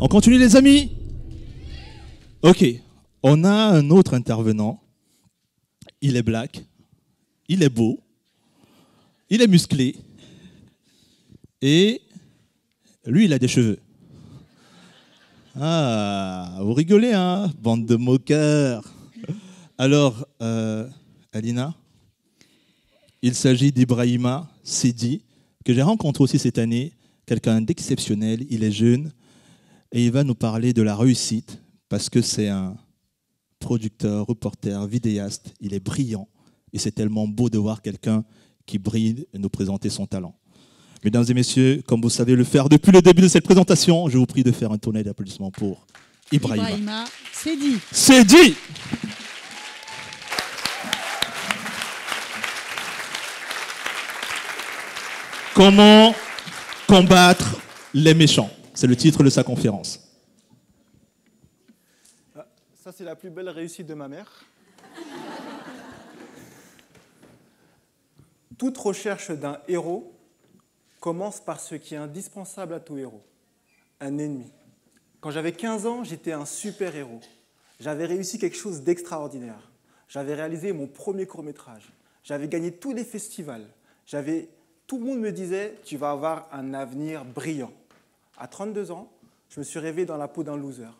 On continue les amis? Ok, on a un autre intervenant. Il est black, il est beau, il est musclé et lui il a des cheveux. Ah, vous rigolez hein, bande de moqueurs. Alors, Alina, il s'agit d'Ibrahima Sidi, que j'ai rencontré aussi cette année, quelqu'un d'exceptionnel, il est jeune, et il va nous parler de la réussite, parce que c'est un producteur, reporter, vidéaste, il est brillant, et c'est tellement beau de voir quelqu'un qui brille et nous présenter son talent. Mesdames et messieurs, comme vous savez le faire depuis le début de cette présentation, je vous prie de faire un tonnerre d'applaudissements pour Ibrahima Sidi. Sidi. Comment combattre les méchants? C'est le titre de sa conférence. Ça, c'est la plus belle réussite de ma mère. Toute recherche d'un héros commence par ce qui est indispensable à tout héros, un ennemi. Quand j'avais 15 ans, j'étais un super-héros. J'avais réussi quelque chose d'extraordinaire. J'avais réalisé mon premier court-métrage. J'avais gagné tous les festivals. Tout le monde me disait « tu vas avoir un avenir brillant ». À 32 ans, je me suis réveillé dans la peau d'un loser.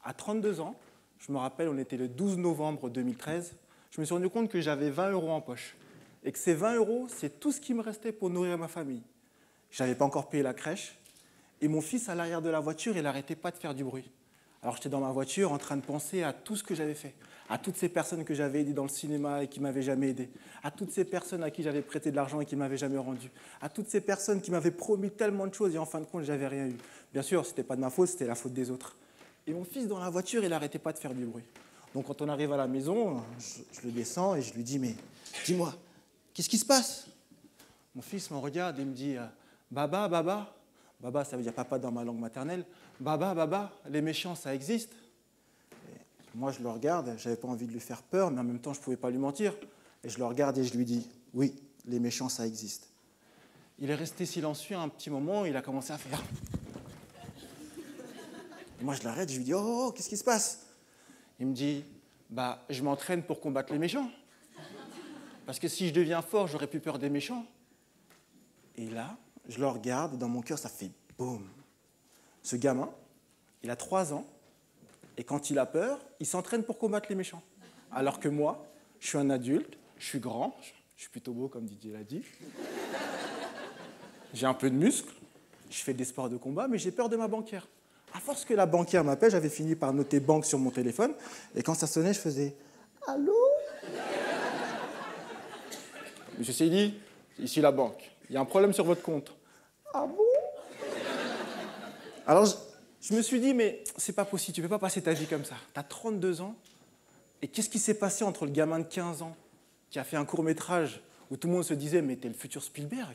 À 32 ans, je me rappelle, on était le 12 novembre 2013, je me suis rendu compte que j'avais 20 € en poche. Et que ces 20 €, c'est tout ce qui me restait pour nourrir ma famille. Je n'avais pas encore payé la crèche. Et mon fils, à l'arrière de la voiture, il n'arrêtait pas de faire du bruit. Alors j'étais dans ma voiture en train de penser à tout ce que j'avais fait, à toutes ces personnes que j'avais aidées dans le cinéma et qui ne m'avaient jamais aidé, à toutes ces personnes à qui j'avais prêté de l'argent et qui ne m'avaient jamais rendu, à toutes ces personnes qui m'avaient promis tellement de choses et en fin de compte, je n'avais rien eu. Bien sûr, ce n'était pas de ma faute, c'était la faute des autres. Et mon fils, dans la voiture, il n'arrêtait pas de faire du bruit. Donc quand on arrive à la maison, je le descends et je lui dis « mais dis-moi, qu'est-ce qui se passe ?» Mon fils me regarde et me dit « Baba, Baba ». Baba, ça veut dire papa dans ma langue maternelle. Baba, Baba, les méchants, ça existe. Et moi, je le regarde, je n'avais pas envie de lui faire peur, mais en même temps, je ne pouvais pas lui mentir. Et je le regarde et je lui dis, oui, les méchants, ça existe. Il est resté silencieux un petit moment, il a commencé à faire. Et moi, je l'arrête, je lui dis, oh, qu'est-ce qui se passe? Il me dit, bah, je m'entraîne pour combattre les méchants. Parce que si je deviens fort, j'aurai plus peur des méchants. Et là, je le regarde, et dans mon cœur, ça fait boum. Ce gamin, il a 3 ans, et quand il a peur, il s'entraîne pour combattre les méchants. Alors que moi, je suis un adulte, je suis grand, je suis plutôt beau, comme Didier l'a dit. J'ai un peu de muscle, je fais des sports de combat, mais j'ai peur de ma banquière. À force que la banquière m'appelle, j'avais fini par noter banque sur mon téléphone, et quand ça sonnait, je faisais « Allô ?» Monsieur Sidi, ici la banque. Il y a un problème sur votre compte. Ah bon? Alors, je me suis dit, mais c'est pas possible, tu ne peux pas passer ta vie comme ça. Tu as 32 ans, et qu'est-ce qui s'est passé entre le gamin de 15 ans qui a fait un court-métrage où tout le monde se disait, mais t'es le futur Spielberg,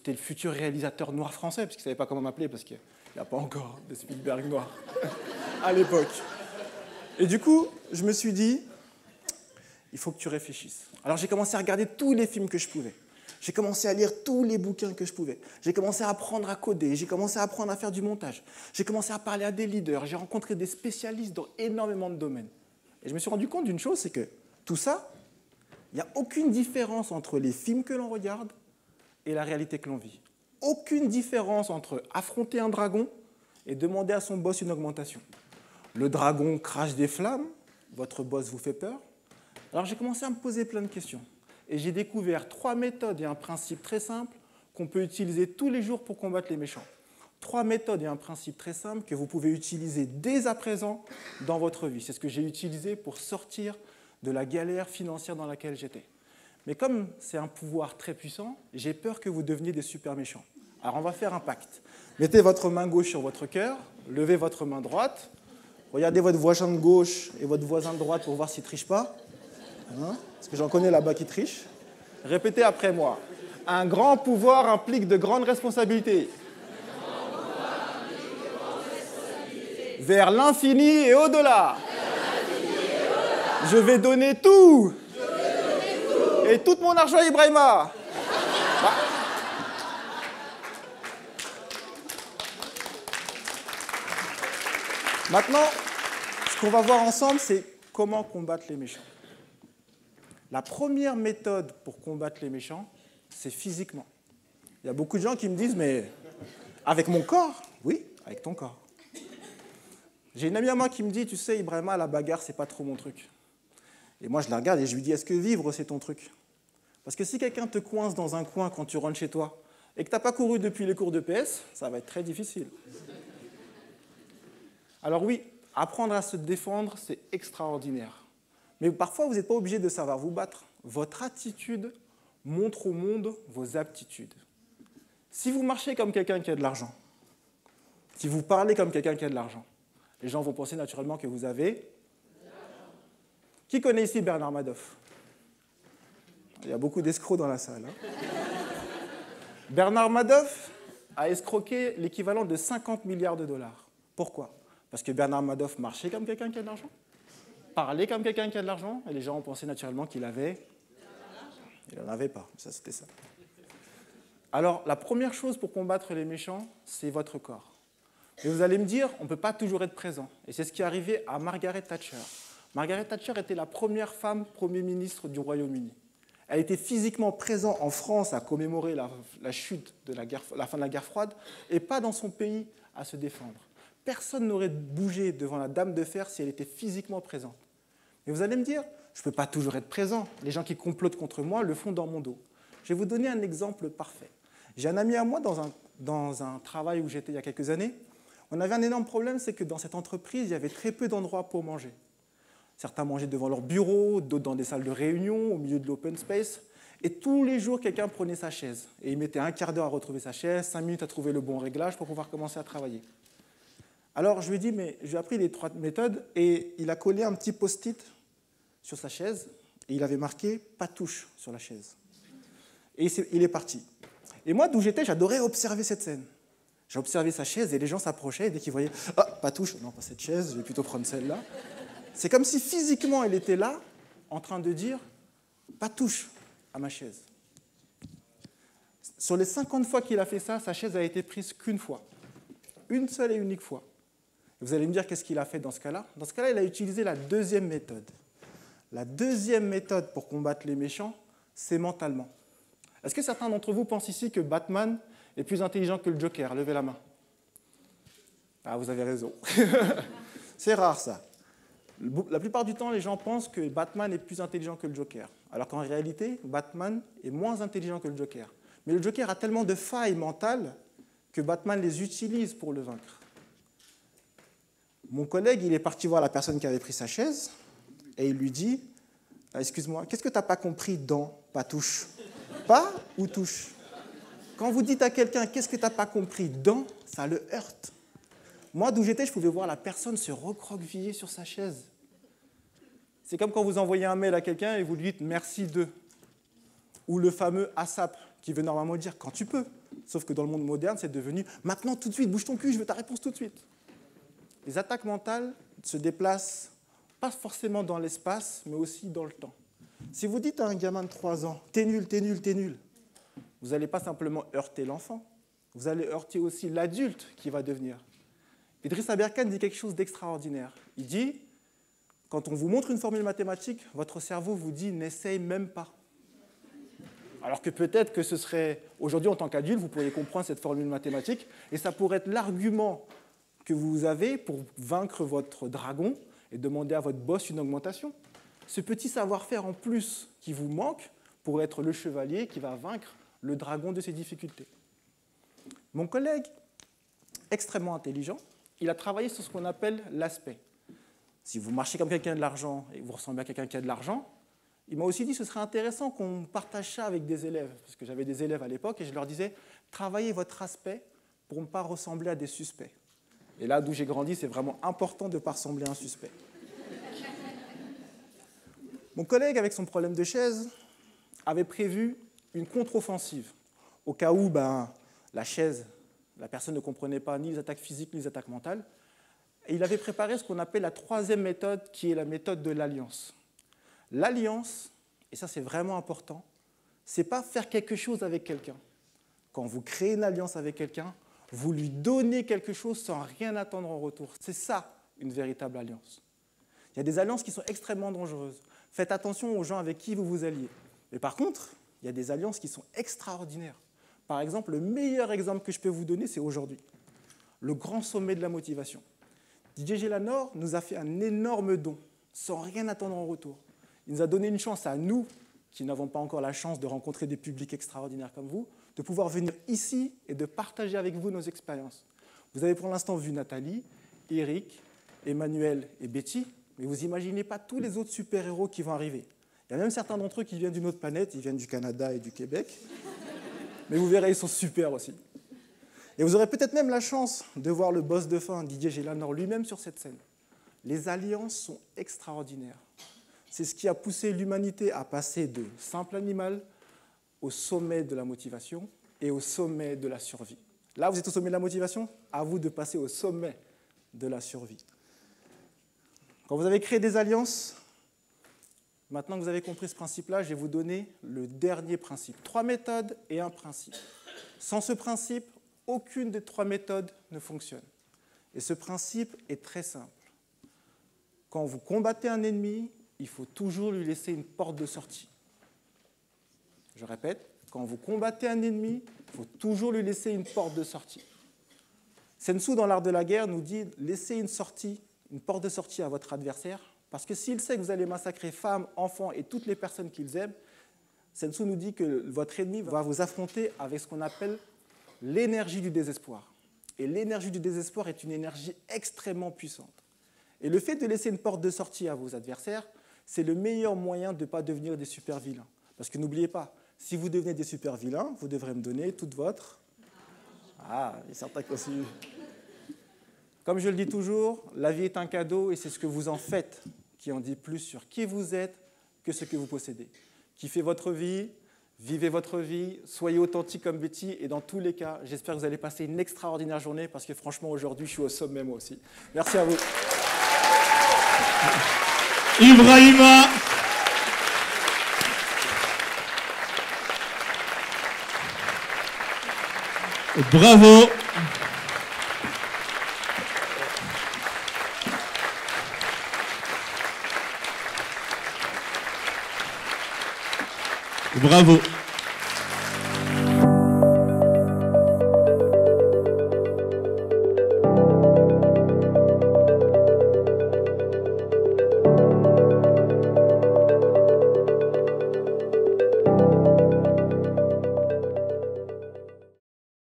t'es le futur réalisateur noir français, parce qu'il ne savait pas comment m'appeler, parce qu'il n'y a pas encore de Spielberg noir à l'époque. Et du coup, je me suis dit, il faut que tu réfléchisses. Alors j'ai commencé à regarder tous les films que je pouvais. J'ai commencé à lire tous les bouquins que je pouvais. J'ai commencé à apprendre à coder, j'ai commencé à apprendre à faire du montage. J'ai commencé à parler à des leaders, j'ai rencontré des spécialistes dans énormément de domaines. Et je me suis rendu compte d'une chose, c'est que tout ça, il n'y a aucune différence entre les films que l'on regarde et la réalité que l'on vit. Aucune différence entre affronter un dragon et demander à son boss une augmentation. Le dragon crache des flammes, votre boss vous fait peur. Alors j'ai commencé à me poser plein de questions. Et j'ai découvert 3 méthodes et un principe très simple qu'on peut utiliser tous les jours pour combattre les méchants. 3 méthodes et un principe très simple que vous pouvez utiliser dès à présent dans votre vie. C'est ce que j'ai utilisé pour sortir de la galère financière dans laquelle j'étais. Mais comme c'est un pouvoir très puissant, j'ai peur que vous deveniez des super méchants. Alors on va faire un pacte. Mettez votre main gauche sur votre cœur, levez votre main droite, regardez votre voisin de gauche et votre voisin de droite pour voir s'il ne triche pas. Hein? Parce que j'en connais là-bas qui trichent. Répétez après moi. Un grand pouvoir implique de grandes responsabilités. Vers l'infini et au-delà. Je vais donner tout. Et tout mon argent à Ibrahima. Maintenant, ce qu'on va voir ensemble, c'est comment combattre les méchants. La première méthode pour combattre les méchants, c'est physiquement. Il y a beaucoup de gens qui me disent, mais avec mon corps? Oui, avec ton corps. J'ai une amie à moi qui me dit, tu sais, Ibrahima, la bagarre, c'est pas trop mon truc. Et moi, je la regarde et je lui dis, est-ce que vivre, c'est ton truc? Parce que si quelqu'un te coince dans un coin quand tu rentres chez toi et que tu n'as pas couru depuis les cours de PS, ça va être très difficile. Alors oui, apprendre à se défendre, c'est extraordinaire. Mais parfois, vous n'êtes pas obligé de savoir vous battre. Votre attitude montre au monde vos aptitudes. Si vous marchez comme quelqu'un qui a de l'argent, si vous parlez comme quelqu'un qui a de l'argent, les gens vont penser naturellement que vous avez... Qui connaît ici Bernard Madoff? Il y a beaucoup d'escrocs dans la salle. Hein. Bernard Madoff a escroqué l'équivalent de 50 milliards de dollars. Pourquoi? Parce que Bernard Madoff marchait comme quelqu'un qui a de l'argent, parlait comme quelqu'un qui a de l'argent, et les gens ont pensé naturellement qu'il avait... Il n'en avait pas, ça c'était ça. Alors, la première chose pour combattre les méchants, c'est votre corps. Et vous allez me dire, on ne peut pas toujours être présent. Et c'est ce qui est arrivé à Margaret Thatcher. Margaret Thatcher était la première femme Premier ministre du Royaume-Uni. Elle était physiquement présente en France à commémorer la chute de la fin de la guerre froide, et pas dans son pays à se défendre. Personne n'aurait bougé devant la Dame de Fer si elle était physiquement présente. Mais vous allez me dire, je ne peux pas toujours être présent. Les gens qui complotent contre moi le font dans mon dos. Je vais vous donner un exemple parfait. J'ai un ami à moi dans un travail où j'étais il y a quelques années. On avait un énorme problème, c'est que dans cette entreprise, il y avait très peu d'endroits pour manger. Certains mangeaient devant leur bureau, d'autres dans des salles de réunion, au milieu de l'open space. Et tous les jours, quelqu'un prenait sa chaise. Et il mettait un quart d'heure à retrouver sa chaise, 5 minutes à trouver le bon réglage pour pouvoir commencer à travailler. Alors je lui ai dit, mais j'ai appris les 3 méthodes, et il a collé un petit post-it sur sa chaise, et il avait marqué « pas touche » sur la chaise. Et il est parti. Et moi, d'où j'étais, j'adorais observer cette scène. J'ai observé sa chaise, et les gens s'approchaient, et dès qu'ils voyaient « ah, pas touche », non, pas cette chaise, je vais plutôt prendre celle-là. C'est comme si physiquement, elle était là, en train de dire « pas touche à ma chaise ». Sur les 50 fois qu'il a fait ça, sa chaise a été prise qu'une fois. Une seule et unique fois. Vous allez me dire qu'est-ce qu'il a fait dans ce cas-là? Dans ce cas-là, il a utilisé la deuxième méthode. La deuxième méthode pour combattre les méchants, c'est mentalement. Est-ce que certains d'entre vous pensent ici que Batman est plus intelligent que le Joker? Levez la main. Ah, vous avez raison. C'est rare, ça. La plupart du temps, les gens pensent que Batman est plus intelligent que le Joker, alors qu'en réalité, Batman est moins intelligent que le Joker. Mais le Joker a tellement de failles mentales que Batman les utilise pour le vaincre. Mon collègue, il est parti voir la personne qui avait pris sa chaise, et il lui dit « Excuse-moi, qu'est-ce que tu n'as pas compris dans « pas touche » ? Pas ou touche? Quand vous dites à quelqu'un « Qu'est-ce que tu n'as pas compris dans », ça le heurte. Moi, d'où j'étais, je pouvais voir la personne se recroqueviller sur sa chaise. C'est comme quand vous envoyez un mail à quelqu'un et vous lui dites « merci de ». Ou le fameux ASAP, qui veut normalement dire « quand tu peux ». Sauf que dans le monde moderne, c'est devenu « maintenant, tout de suite, bouge ton cul, je veux ta réponse tout de suite ». Les attaques mentales se déplacent pas forcément dans l'espace, mais aussi dans le temps. Si vous dites à un gamin de 3 ans « t'es nul, t'es nul, t'es nul », vous n'allez pas simplement heurter l'enfant, vous allez heurter aussi l'adulte qui va devenir. Idriss Aberkan dit quelque chose d'extraordinaire. Il dit « quand on vous montre une formule mathématique, votre cerveau vous dit « n'essaye même pas ». Alors que peut-être que ce serait, aujourd'hui en tant qu'adulte, vous pourriez comprendre cette formule mathématique, et ça pourrait être l'argument que vous avez pour vaincre votre dragon et demander à votre boss une augmentation. Ce petit savoir-faire en plus qui vous manque pourrait être le chevalier qui va vaincre le dragon de ses difficultés. Mon collègue, extrêmement intelligent, il a travaillé sur ce qu'on appelle l'aspect. Si vous marchez comme quelqu'un qui a de l'argent et vous ressemblez à quelqu'un qui a de l'argent, il m'a aussi dit que ce serait intéressant qu'on partage ça avec des élèves, parce que j'avais des élèves à l'époque et je leur disais « travaillez votre aspect pour ne pas ressembler à des suspects ». Et là, d'où j'ai grandi, c'est vraiment important de ne pas ressembler à un suspect. Mon collègue, avec son problème de chaise, avait prévu une contre-offensive, au cas où la chaise, la personne ne comprenait pas ni les attaques physiques ni les attaques mentales. Et il avait préparé ce qu'on appelle la 3e méthode, qui est la méthode de l'alliance. L'alliance, et ça c'est vraiment important, c'est pas faire quelque chose avec quelqu'un. Quand vous créez une alliance avec quelqu'un, vous lui donnez quelque chose sans rien attendre en retour. C'est ça, une véritable alliance. Il y a des alliances qui sont extrêmement dangereuses. Faites attention aux gens avec qui vous vous alliez. Mais par contre, il y a des alliances qui sont extraordinaires. Par exemple, le meilleur exemple que je peux vous donner, c'est aujourd'hui. Le grand sommet de la motivation. Didier Gélanor nous a fait un énorme don, sans rien attendre en retour. Il nous a donné une chance à nous, qui n'avons pas encore la chance de rencontrer des publics extraordinaires comme vous, de pouvoir venir ici et de partager avec vous nos expériences. Vous avez pour l'instant vu Nathalie, Eric, Emmanuel et Betty, mais vous n'imaginez pas tous les autres super-héros qui vont arriver. Il y a même certains d'entre eux qui viennent d'une autre planète, ils viennent du Canada et du Québec, mais vous verrez, ils sont super aussi. Et vous aurez peut-être même la chance de voir le boss de fin, Didier Gélanor, lui-même sur cette scène. Les alliances sont extraordinaires. C'est ce qui a poussé l'humanité à passer de simple animal au sommet de la motivation et au sommet de la survie. Là, vous êtes au sommet de la motivation, à vous de passer au sommet de la survie. Quand vous avez créé des alliances, maintenant que vous avez compris ce principe-là, je vais vous donner le dernier principe. 3 méthodes et un principe. Sans ce principe, aucune des 3 méthodes ne fonctionne. Et ce principe est très simple. Quand vous combattez un ennemi, il faut toujours lui laisser une porte de sortie. Je répète, quand vous combattez un ennemi, il faut toujours lui laisser une porte de sortie. Sun Tzu, dans l'art de la guerre, nous dit « laissez une porte de sortie à votre adversaire, parce que s'il sait que vous allez massacrer femmes, enfants et toutes les personnes qu'ils aiment, Sun Tzu nous dit que votre ennemi va vous affronter avec ce qu'on appelle l'énergie du désespoir. Et l'énergie du désespoir est une énergie extrêmement puissante. Et le fait de laisser une porte de sortie à vos adversaires, c'est le meilleur moyen de ne pas devenir des super vilains. Parce que n'oubliez pas, si vous devenez des super vilains, vous devrez me donner toute votre... Ah, il y a certains qui aussi... Comme je le dis toujours, la vie est un cadeau et c'est ce que vous en faites qui en dit plus sur qui vous êtes que ce que vous possédez. Kiffez votre vie, vivez votre vie, soyez authentique comme Betty et dans tous les cas, j'espère que vous allez passer une extraordinaire journée parce que franchement, aujourd'hui, je suis au sommet moi aussi. Merci à vous. Ibrahima. Bravo. Bravo.